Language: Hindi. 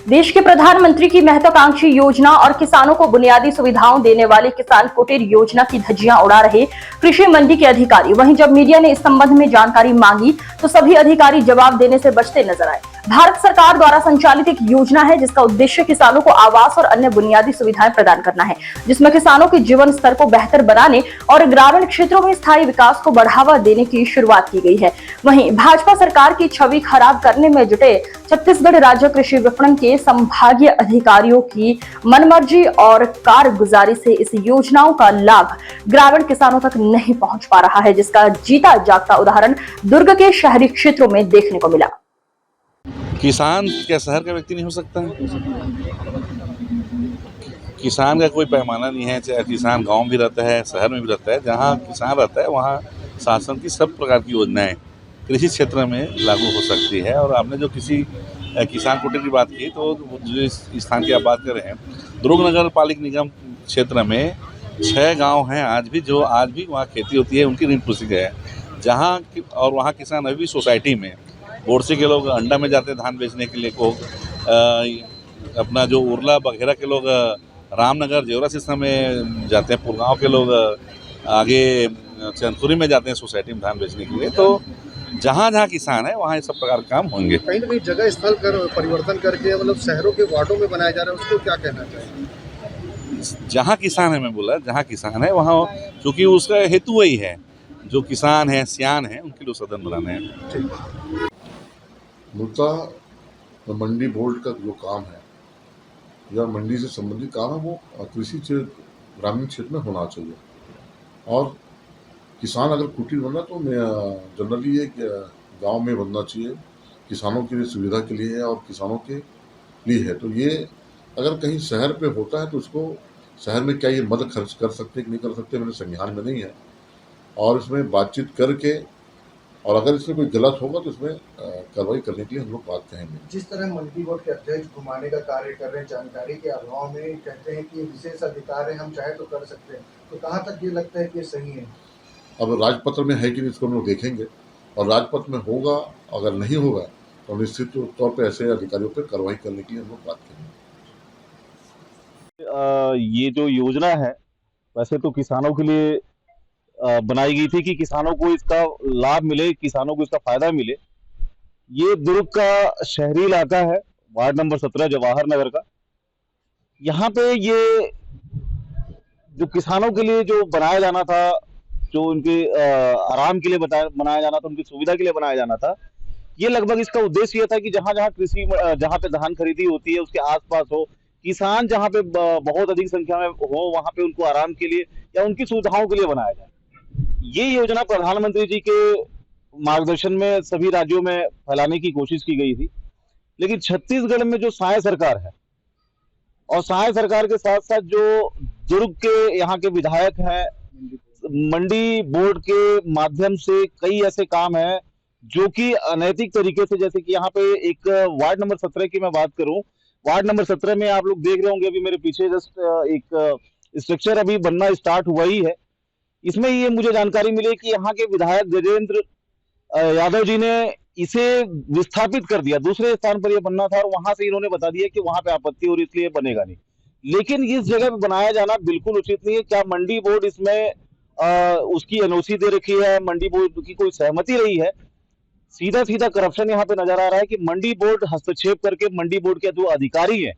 देश के प्रधानमंत्री की महत्वाकांक्षी योजना और किसानों को बुनियादी सुविधाओं देने वाली किसान कुटीर योजना की धज्जियां उड़ा रहे कृषि मंडी के अधिकारी। वहीं जब मीडिया ने इस संबंध में जानकारी मांगी तो सभी अधिकारी जवाब देने से बचते नजर आए। भारत सरकार द्वारा संचालित एक योजना है जिसका उद्देश्य किसानों को आवास और अन्य बुनियादी सुविधाएं प्रदान करना है, जिसमें किसानों के जीवन स्तर को बेहतर बनाने और ग्रामीण क्षेत्रों में स्थायी विकास को बढ़ावा देने की शुरुआत की गई है। वहीं भाजपा सरकार की छवि खराब करने में जुटे छत्तीसगढ़ राज्य कृषि विपणन के संभागीय अधिकारियों की मनमर्जी और कारगुजारी से इस योजनाओं का लाभ ग्रामीण किसानों तक नहीं पहुंच पा रहा है, जिसका जीता जागता उदाहरण दुर्ग के शहरी क्षेत्रों में देखने को मिला। किसान क्या शहर का व्यक्ति नहीं हो सकता है? किसान का कोई पैमाना नहीं है, चाहे किसान गांव भी रहता है, शहर में भी रहता है। जहां किसान रहता है वहां शासन की सब प्रकार की योजनाएं कृषि क्षेत्र में लागू हो सकती है। और आपने जो किसी किसान कुटीर की बात की, तो जो इस स्थान की आप बात कर रहे हैं, दुर्ग नगर पालिक निगम क्षेत्र में 6 गाँव हैं आज भी वहाँ खेती होती है, उनकी ऋण पुस्तिका है जहाँ और वहाँ किसान अभी भी सोसाइटी में बोरसी के लोग अंडा में जाते हैं धान बेचने के लिए, को अपना जो उरला बघेरा के लोग रामनगर जेवरा सिस्टम में जाते हैं, पुरगांव के लोग आगे चंदपुरी में जाते हैं सोसाइटी में धान बेचने के लिए। तो जहाँ जहाँ किसान है वहाँ ये सब प्रकार के काम होंगे। कहीं ना कहीं जगह स्थल कर परिवर्तन करके मतलब शहरों के वार्डों में बनाया जा रहा है, उसको क्या कहना चाहिए? जहाँ किसान है, मैं बोला जहाँ किसान है वहाँ, क्योंकि उसका हेतु वही है, जो किसान है सियान है उनके लिए सदन बनाने हैं। मूलतः मंडी बोर्ड का जो काम है या मंडी से संबंधित काम है वो कृषि क्षेत्र ग्रामीण क्षेत्र में होना चाहिए। और किसान अगर कुटीर बनना तो जनरली ये गांव में बनना चाहिए, किसानों के लिए सुविधा के लिए है और किसानों के लिए है। तो ये अगर कहीं शहर पे होता है तो उसको शहर में क्या ये मद खर्च कर सकते कि नहीं कर सकते मेरे संज्ञान में नहीं है, और इसमें बातचीत करके और अगर इसमें कोई गलत होगा तो इसमें कार्रवाई करने के लिए हम लोग बात कहेंगे। जिस तरह मंडी बोर्ड के अध्यक्ष घुमाने का कार्य कर रहे हैं, जानकारी के अभाव में कहते हैं कि विशेष अधिकार है, हम चाहे तो कर सकते हैं, तो कहाँ तक ये लगता है कि ये सही है? अब राजपत्र में है कि नहीं इसको हम लोग देखेंगे, और राजपत्र में होगा, अगर नहीं होगा तो निश्चित तौर पर ऐसे अधिकारियों पर कार्रवाई करने के लिए हम लोग बात करेंगे। ये जो योजना है वैसे तो किसानों के लिए बनाई गई थी कि किसानों को इसका लाभ मिले, किसानों को इसका फायदा मिले। ये दुर्ग का शहरी इलाका है, वार्ड नंबर 17 जवाहर नगर का। यहाँ पे ये जो किसानों के लिए जो बनाया जाना था, जो उनके आराम के लिए बनाया जाना था, उनकी सुविधा के लिए बनाया जाना था, ये लगभग इसका उद्देश्य ये था कि जहाँ पे धान खरीदी होती है उसके आसपास हो, किसान जहाँ पे बहुत अधिक संख्या में हो, वहां पे उनको आराम के लिए या उनकी सुविधाओं के लिए बनाया जाए। ये योजना प्रधानमंत्री जी के मार्गदर्शन में सभी राज्यों में फैलाने की कोशिश की गई थी, लेकिन छत्तीसगढ़ में जो साय सरकार है और साय सरकार के साथ साथ जो दुर्ग के यहाँ के विधायक हैं, मंडी बोर्ड के माध्यम से कई ऐसे काम हैं जो कि अनैतिक तरीके से, जैसे कि यहाँ पे एक वार्ड नंबर 17 की मैं बात करूं, वार्ड नंबर 17 में आप लोग देख रहे होंगे अभी मेरे पीछे जस्ट एक स्ट्रक्चर अभी बनना स्टार्ट हुआ ही है। इसमें ये मुझे जानकारी मिली कि यहाँ के विधायक गजेंद्र यादव जी ने इसे विस्थापित कर दिया, दूसरे स्थान पर ये बनना था और वहां से इन्होंने बता दिया कि वहां पे आपत्ति और इसलिए बनेगा नहीं। लेकिन इस जगह पे बनाया जाना बिल्कुल उचित नहीं है। क्या मंडी बोर्ड इसमें उसकी एनओसी दे रखी है, मंडी बोर्ड की कोई सहमति रही है? सीधा सीधा करप्शन यहाँ पे नजर आ रहा है कि मंडी बोर्ड हस्तक्षेप करके मंडी बोर्ड के जो अधिकारी हैं